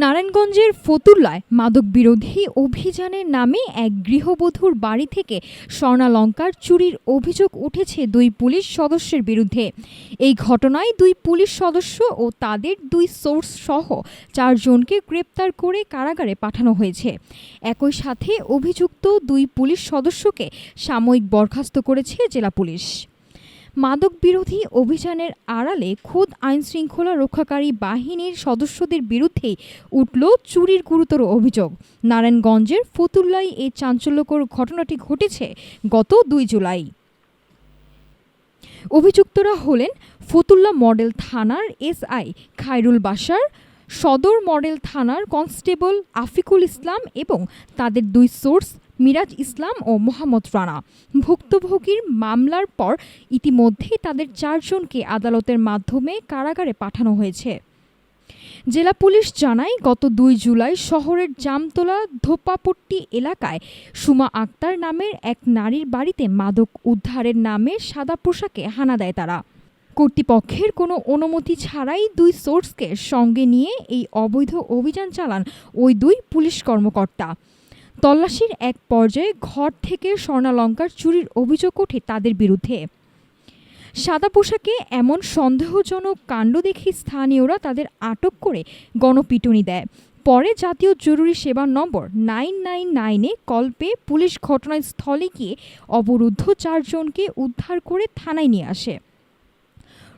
নারায়ণগঞ্জের ফতুল্লায় মাদক বিরোধী অভিযানের নামে এক গৃহবধূর বাড়ি থেকে স্বর্ণালংকার চুরির অভিযোগ উঠেছে দুই পুলিশ সদস্যের বিরুদ্ধে। এই ঘটনায় দুই পুলিশ সদস্য ও তাদের দুই সোর্স সহ 4 জনকে গ্রেপ্তার করে কারাগারে পাঠানো হয়েছে। একই সাথে অভিযুক্ত দুই পুলিশ সদস্যকে সাময়িক বরখাস্ত করেছে জেলা পুলিশ। মাদক বিরোধী অভিযানের আড়ালে খোদ আইনশৃঙ্খলা রক্ষাকারী বাহিনীর সদস্যদের বিরুদ্ধেই উঠল চুরির গুরুতর অভিযোগ। নারায়ণগঞ্জের ফতুল্লায় এই চাঞ্চল্যকর ঘটনাটি ঘটেছে গত 2 জুলাই। অভিযুক্তরা হলেন ফতুল্লা মডেল থানার এসআই খায়রুল বাশার, সদর মডেল থানার কনস্টেবল আফিকুল ইসলাম এবং তাদের দুই সোর্স মিরাজ ইসলাম ও মোহাম্মদ রানা। ভুক্তভোগীর মামলার পর ইতিমধ্যেই তাদের 4 জনকে আদালতের মাধ্যমে কারাগারে পাঠানো হয়েছে। জেলা পুলিশ জানায়, গত 2 জুলাই শহরের জামতলা ধোপাপট্টি এলাকায় সুমা আক্তার নামের এক নারীর বাড়িতে মাদক উদ্ধারের নামে সাদা পোশাকে হানা দেয় তারা। কর্তৃপক্ষের কোনো অনুমতি ছাড়াই দুই সোর্সকে সঙ্গে নিয়ে এই অবৈধ অভিযান চালান ওই দুই পুলিশ কর্মকর্তা। তল্লাশির এক পর্যায়ে ঘর থেকে স্বর্ণালংকার চুরির অভিযোগ ওঠে তাদের বিরুদ্ধে। সাদা পোশাকে এমন সন্দেহজনক কাণ্ড দেখে স্থানীয়রা তাদের আটক করে গণপিটুনি দেয়। পরে জাতীয় জরুরি সেবা নম্বর 999-এ কল পেয়ে পুলিশ ঘটনাস্থলে গিয়ে অবরুদ্ধ 4 জনকে উদ্ধার করে থানায় নিয়ে আসে।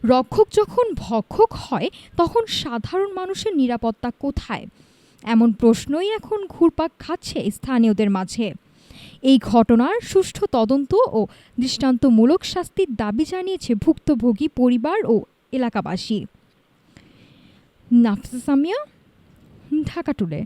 রক্ষক যখন ভক্ষক হয়, তখন সাধারণ মানুষের নিরাপত্তা কোথায়? এমন প্রশ্নই এখন ঘুরপাক খাচ্ছে স্থানীয়দের মাঝে। এই ঘটনার সুষ্ঠু তদন্ত ও দৃষ্টান্তমূলক শাস্তির দাবি জানিয়েছে ভুক্তভোগী পরিবার ও এলাকাবাসী। নাফিসা সামিয়া, ঢাকা টুডে।